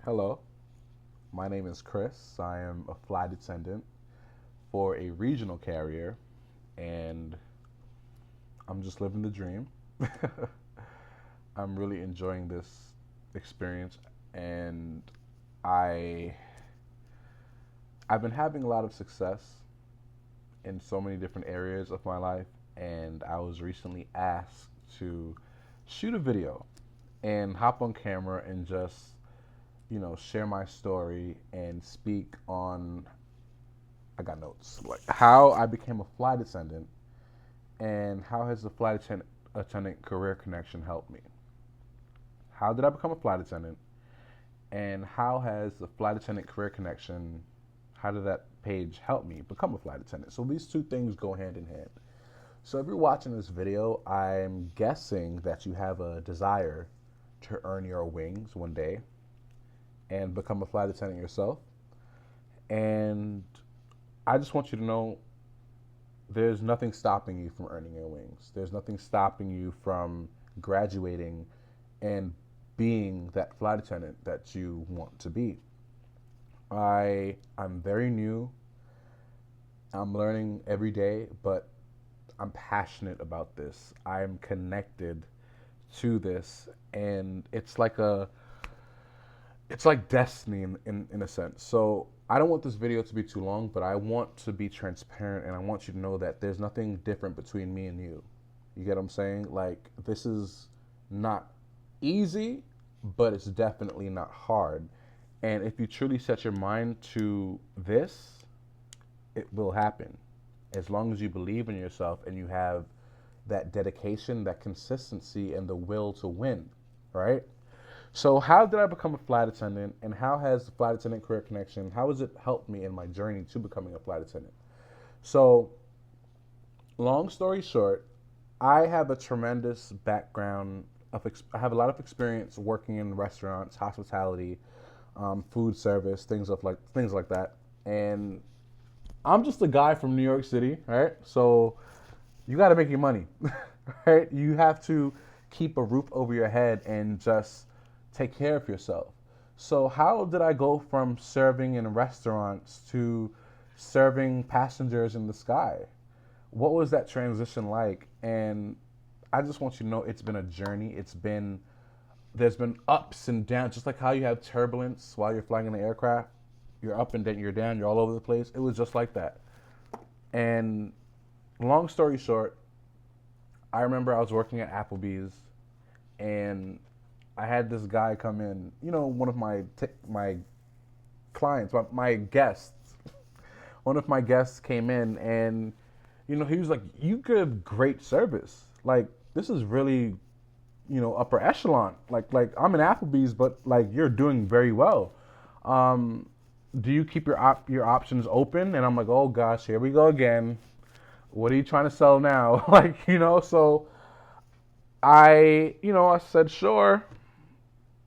Hello, my name is Chris. I am a flight attendant for a regional carrier, and I'm just living the dream. I'm really enjoying this experience, and I I've been having a lot of success in so many different areas of my life, and I was recently asked to shoot a video and hop on camera and just share my story and speak on. I got notes like how I became a flight attendant and how has the flight attendant career connection helped me. How did I become a flight attendant, and how has the flight attendant career connection? How did that page help me become a flight attendant? So these two things go hand in hand. So if you're watching this video, I'm guessing that you have a desire to earn your wings one day and become a flight attendant yourself. And I just want you to know there's nothing stopping you from earning your wings. There's nothing stopping you from graduating and being that flight attendant that you want to be. I'm very new. I'm learning every day, but I'm passionate about this. I'm connected to this, and it's like destiny in a sense. So I don't want this video to be too long, but I want to be transparent and I want you to know that there's nothing different between me and you. You get what I'm saying? Like, this is not easy, but it's definitely not hard. And if you truly set your mind to this, it will happen. As long as you believe in yourself and you have that dedication, that consistency, and the will to win, right? So how did I become a flight attendant, and how has the flight attendant career connection, how has it helped me in my journey to becoming a flight attendant? So long story short, I have a tremendous background I have a lot of experience working in restaurants, hospitality, food service, things like that. And I'm just a guy from New York City, right? So you got to make your money, right? You have to keep a roof over your head and just take care of yourself. So how did I go from serving in restaurants to serving passengers in the sky? What was that transition like? And I just want you to know it's been a journey. There's been ups and downs, just like how you have turbulence while you're flying in the aircraft. You're up and then you're down, you're all over the place. It was just like that. And long story short, I remember I was working at Applebee's, and I had this guy come in, one of my clients, my guests. One of my guests came in, and he was like, "You give great service. Like, this is really, upper echelon. Like I'm in Applebee's, but like you're doing very well. Um, do you keep your options open?" And I'm like, "Oh gosh, here we go again. What are you trying to sell now?" So I said sure,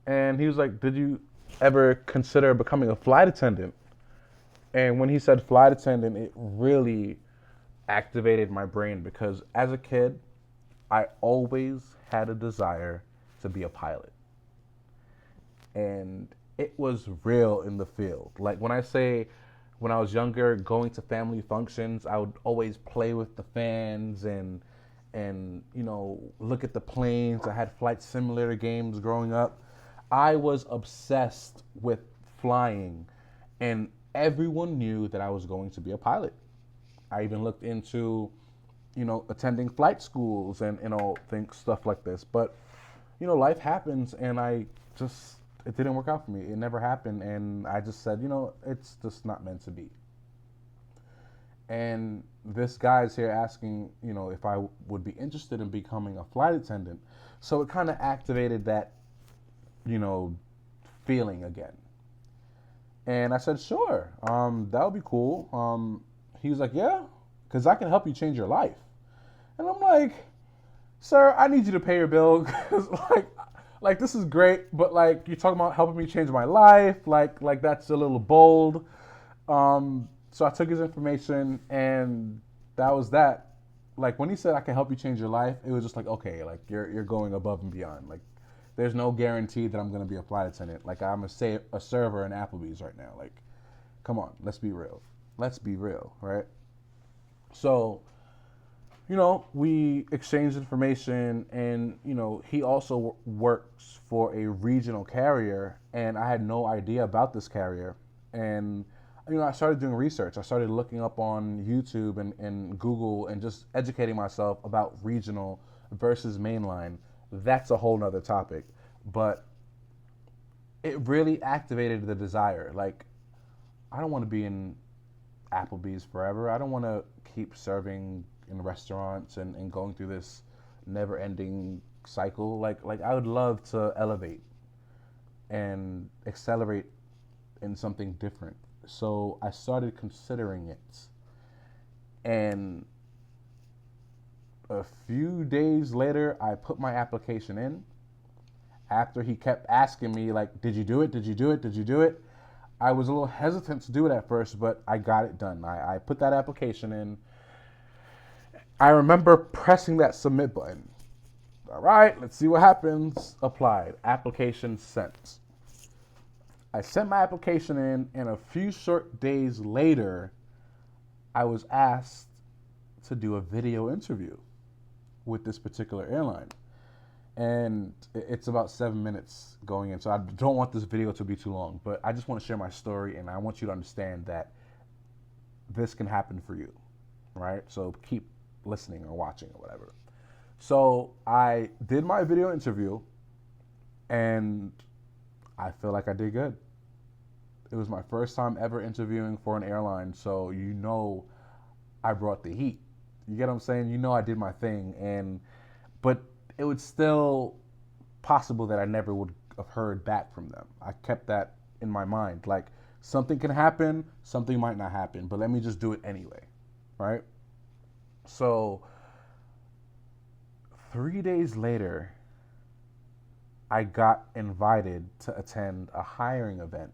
and he was like, "Did you ever consider becoming a flight attendant?" And when he said flight attendant, it really activated my brain because as a kid, I always had a desire to be a pilot. And it was real in the field. Like when I was younger, going to family functions, I would always play with the fans and look at the planes. I had flight simulator games growing up. I was obsessed with flying, and everyone knew that I was going to be a pilot. I even looked into, attending flight schools and things stuff like this. But life happens, and it didn't work out for me. It never happened, and I just said, it's just not meant to be. And this guy's here asking, if I would be interested in becoming a flight attendant. So it kind of activated that, you know, feeling again. And I said, sure, that would be cool. He was like, yeah, because I can help you change your life. And I'm like, sir, I need you to pay your bill because like this is great, but like you're talking about helping me change my life, like that's a little bold. So I took his information, and that was that. Like when he said I can help you change your life, it was just like, okay, like you're going above and beyond. Like there's no guarantee that I'm going to be a flight attendant. Like, I'm a server in Applebee's right now. Like, come on, let's be real. Let's be real, right? So, we exchanged information, and, he also works for a regional carrier, and I had no idea about this carrier. And, I started doing research. I started looking up on YouTube and Google and just educating myself about regional versus mainline. That's a whole nother topic. But it really activated the desire. Like, I don't want to be in Applebee's forever. I don't want to keep serving in restaurants and going through this never-ending cycle. Like I would love to elevate and accelerate in something different. So I started considering it. And a few days later, I put my application in. After he kept asking me, like, did you do it? Did you do it? Did you do it? I was a little hesitant to do it at first, but I got it done. I put that application in. I remember pressing that submit button. All right, let's see what happens. Applied. Application sent. I sent my application in, and a few short days later, I was asked to do a video interview with this particular airline. And it's about 7 minutes going in, so I don't want this video to be too long, but I just want to share my story, and I want you to understand that this can happen for you, right? So keep listening or watching or whatever. So I did my video interview, and I feel like I did good. It was my first time ever interviewing for an airline, so I brought the heat. You get what I'm saying? I did my thing, but it was still possible that I never would have heard back from them. I kept that in my mind. Like, something can happen, something might not happen, but let me just do it anyway, right? So 3 days later, I got invited to attend a hiring event.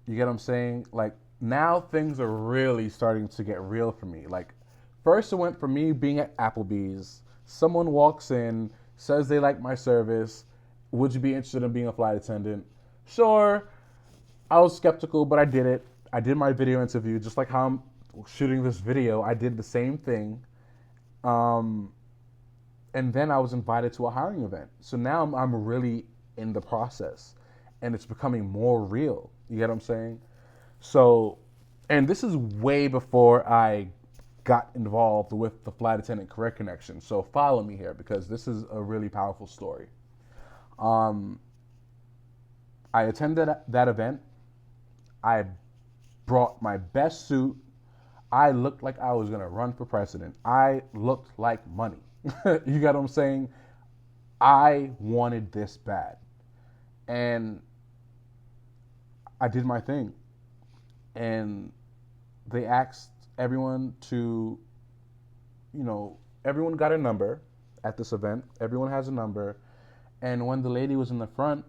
You get what I'm saying? Like, now things are really starting to get real for me. Like, first it went from me being at Applebee's. Someone walks in, says they like my service. Would you be interested in being a flight attendant? Sure. I was skeptical, but I did it. I did my video interview, just like how I'm shooting this video. I did the same thing. And then I was invited to a hiring event. So now I'm really in the process, and it's becoming more real. You get what I'm saying? So, and this is way before I got involved with the Flight Attendant Career Connection. So follow me here, because this is a really powerful story. I attended that event. I brought my best suit. I looked like I was going to run for president. I looked like money. You get what I'm saying? I wanted this bad. And I did my thing. And they asked everyone to, everyone got a number at this event. Everyone has a number. And when the lady was in the front,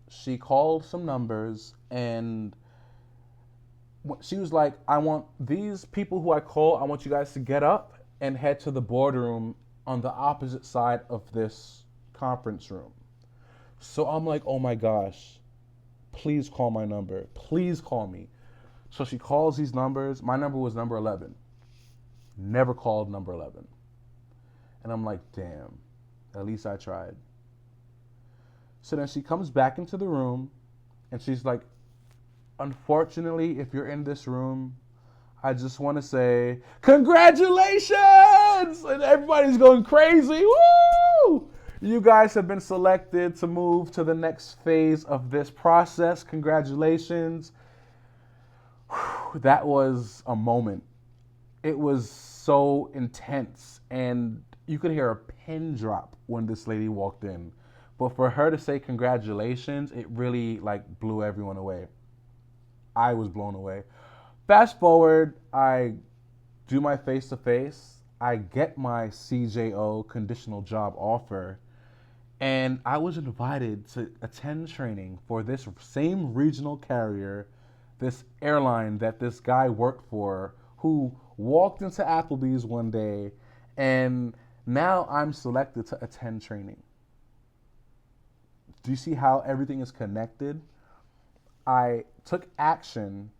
she called some numbers, and she was like, I want these people who I call, I want you guys to get up and head to the boardroom on the opposite side of this conference room. So I'm like, oh my gosh, please call my number. Please call me. So she calls these numbers. My number was number 11. Never called number 11. And I'm like, damn, at least I tried. So then she comes back into the room, and she's like, unfortunately, if you're in this room, I just want to say, congratulations! And everybody's going crazy. Woo! You guys have been selected to move to the next phase of this process. Congratulations. That was a moment. It was so intense, and you could hear a pin drop when this lady walked in. But for her to say congratulations, it really blew everyone away. I was blown away. Fast forward, I do my face-to-face. I get my CJO, conditional job offer, and I was invited to attend training for this same regional carrier, this airline that this guy worked for, who walked into Applebee's one day, and now I'm selected to attend training. Do you see how everything is connected? I took action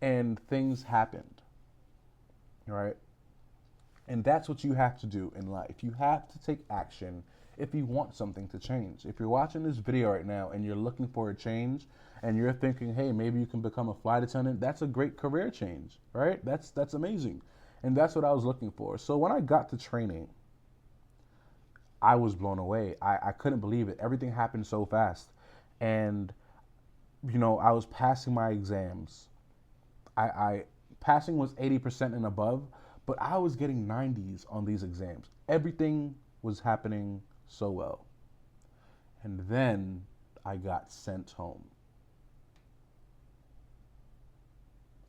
and things happened, right? And that's what you have to do in life. You have to take action if you want something to change. If you're watching this video right now and you're looking for a change and you're thinking, hey, maybe you can become a flight attendant, that's a great career change, right? That's amazing. And that's what I was looking for. So when I got to training, I was blown away. I couldn't believe it. Everything happened so fast. And, I was passing my exams. I passing was 80% and above, but I was getting 90s on these exams. Everything was happening so well. And then I got sent home.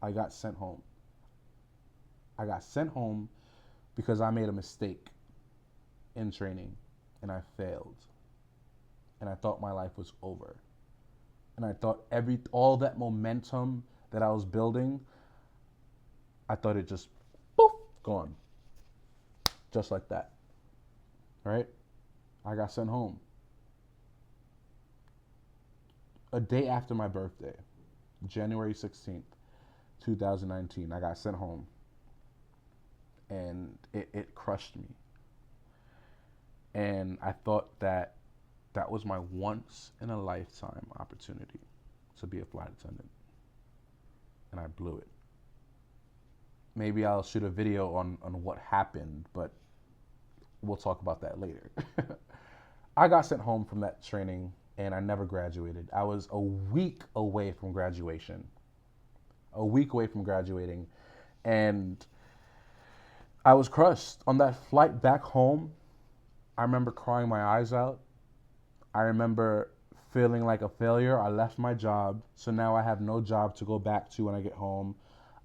I got sent home. I got sent home because I made a mistake in training and I failed. And I thought my life was over. And I thought all that momentum that I was building, I thought it just poof, gone. Just like that. Right? I got sent home. A day after my birthday, January 16th, 2019, I got sent home. And it crushed me. And I thought that was my once in a lifetime opportunity to be a flight attendant. And I blew it. Maybe I'll shoot a video on what happened, but we'll talk about that later. I got sent home from that training and I never graduated. I was a week away from graduation. A week away from graduating. And I was crushed. On that flight back home, I remember crying my eyes out. I remember feeling like a failure. I left my job, so now I have no job to go back to when I get home.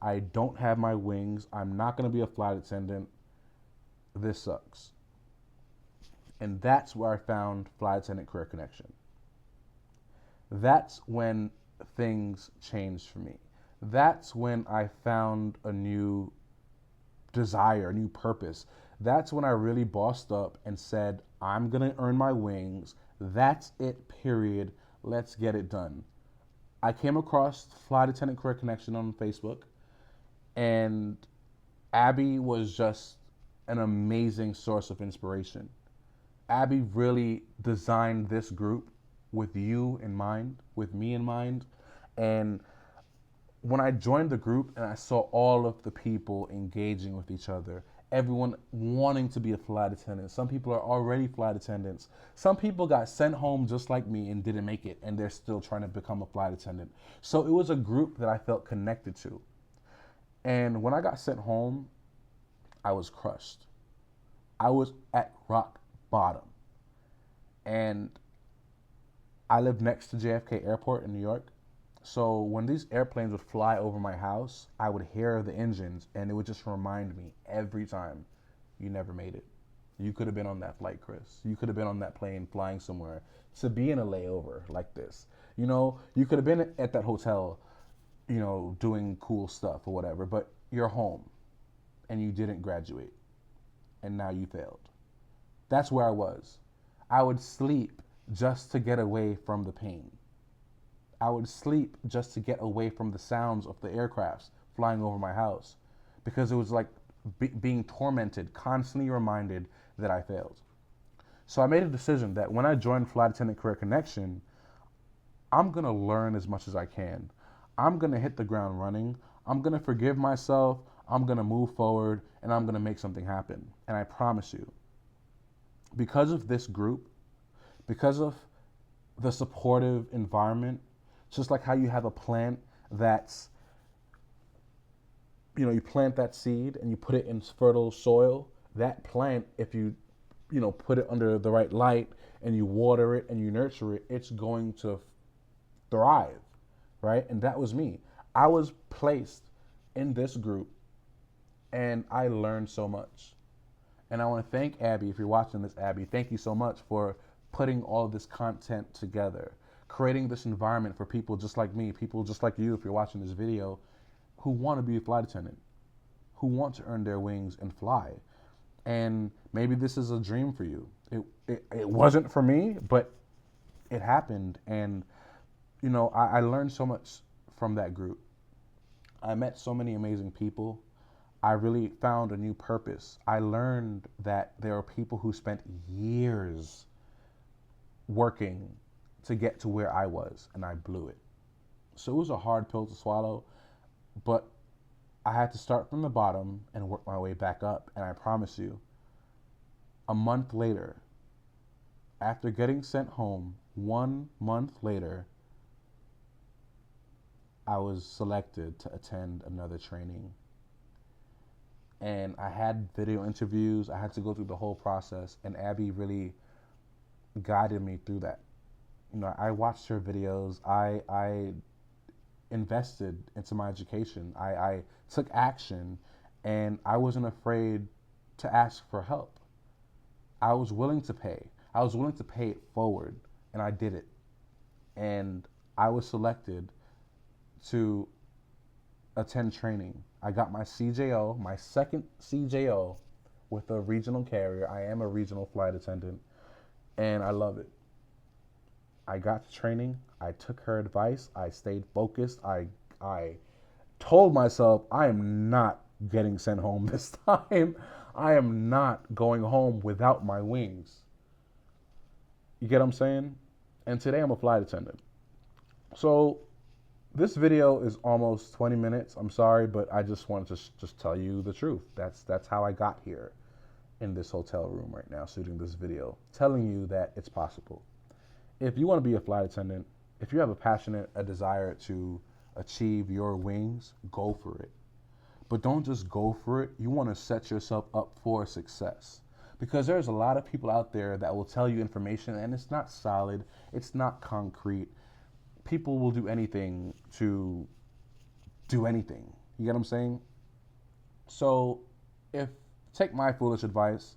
I don't have my wings. I'm not going to be a flight attendant. This sucks. And that's where I found Flight Attendant Career Connection. That's when things changed for me. That's when I found a new desire, a new purpose. That's when I really bossed up and said, I'm going to earn my wings. That's it, period. Let's get it done. I came across Flight Attendant Career Connection on Facebook, and Abbie was just an amazing source of inspiration. Abbie really designed this group with you in mind, with me in mind. And when I joined the group and I saw all of the people engaging with each other, everyone wanting to be a flight attendant. Some people are already flight attendants. Some people got sent home just like me and didn't make it, and they're still trying to become a flight attendant. So it was a group that I felt connected to. And when I got sent home, I was crushed. I was at rock bottom. And I live next to JFK Airport in New York. So when these airplanes would fly over my house, I would hear the engines, and it would just remind me every time, you never made it. You could have been on that flight, Chris. You could have been on that plane flying somewhere to be in a layover like this. You could have been at that hotel, doing cool stuff or whatever, but you're home and you didn't graduate and now you failed. That's where I was. I would sleep just to get away from the pain. I would sleep just to get away from the sounds of the aircrafts flying over my house, because it was like being tormented, constantly reminded that I failed. So I made a decision that when I joined Flight Attendant Career Connection, I'm going to learn as much as I can. I'm going to hit the ground running. I'm going to forgive myself. I'm going to move forward, and I'm going to make something happen. And I promise you, because of this group, because of the supportive environment, just like how you have a plant that's, you plant that seed and you put it in fertile soil, that plant, if you put it under the right light and you water it and you nurture it, it's going to thrive, right? And that was me. I was placed in this group and I learned so much. And I want to thank Abbie. If you're watching this, Abbie, thank you so much for putting all of this content together, creating this environment for people just like me, people just like you, if you're watching this video, who want to be a flight attendant, who want to earn their wings and fly. And maybe this is a dream for you. It wasn't for me, but it happened. And, you know, I learned so much from that group. I met so many amazing people. I really found a new purpose. I learned that there are people who spent years working to get to where I was, and I blew it. So it was a hard pill to swallow, but I had to start from the bottom and work my way back up. And I promise you, a month later, after getting sent home, 1 month later, I was selected to attend another training. And I had video interviews. I had to go through the whole process, and Abbie really guided me through that. You know, I watched her videos. I invested into my education. I took action, and I wasn't afraid to ask for help. I was willing to pay. I was willing to pay it forward, and I did it. And I was selected to attend training. I got my CJO, my second CJO with a regional carrier. I am a regional flight attendant, and I love it. I got to training. I took her advice. I stayed focused. I told myself I am not getting sent home this time. I am not going home without my wings. You get what I'm saying? And today I'm a flight attendant. So this video is almost 20 minutes. I'm sorry, but I just wanted to just tell you the truth. That's how I got here in this hotel room right now, shooting this video, telling you that it's possible. If you want to be a flight attendant, if you have a desire to achieve your wings, go for it. But don't just go for it. You want to set yourself up for success. Because there's a lot of people out there that will tell you information and it's not solid, it's not concrete. People will do anything to do anything. You get what I'm saying? So take my foolish advice,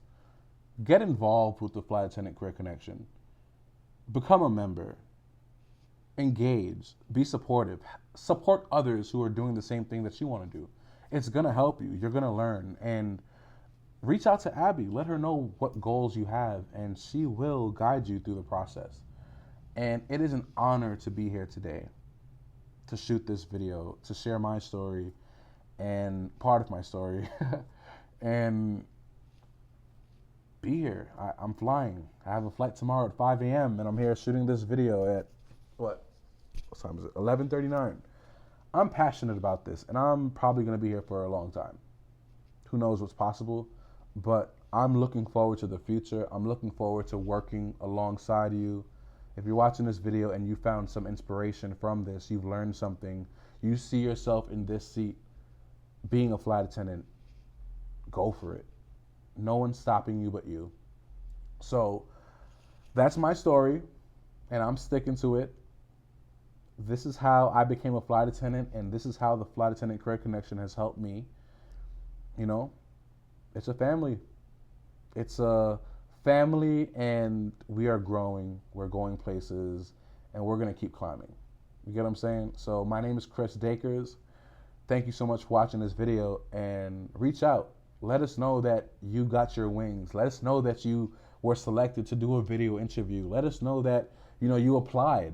get involved with the Flight Attendant Career Connection. Become a member. Engage. Be supportive. Support others who are doing the same thing that you want to do. It's going to help you. You're going to learn. And reach out to Abbie. Let her know what goals you have, and she will guide you through the process. And it is an honor to be here today, to shoot this video, to share my story and part of my story, and be here. I'm flying. I have a flight tomorrow at 5 a.m. and I'm here shooting this video at, what time is it? 11:39. I'm passionate about this, and I'm probably going to be here for a long time. Who knows what's possible, but I'm looking forward to the future. I'm looking forward to working alongside you. If you're watching this video and you found some inspiration from this, you've learned something, you see yourself in this seat being a flight attendant, go for it. No one's stopping you but you. So that's my story, and I'm sticking to it. This is how I became a flight attendant, and this is how the Flight Attendant Career Connection has helped me. You know, it's a family. It's a family, and we are growing. We're going places, and we're going to keep climbing. You get what I'm saying? So my name is Chris Dacres. Thank you so much for watching this video, and reach out. Let us know that you got your wings. Let us know that you were selected to do a video interview. Let us know that, you applied.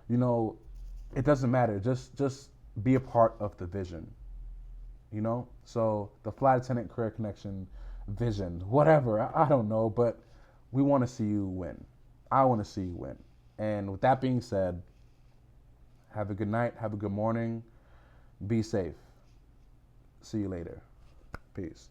It doesn't matter. Just be a part of the vision. So the Flight Attendant Career Connection vision, whatever, I don't know, but we want to see you win. I want to see you win. And with that being said, have a good night, have a good morning, be safe. See you later. Peace.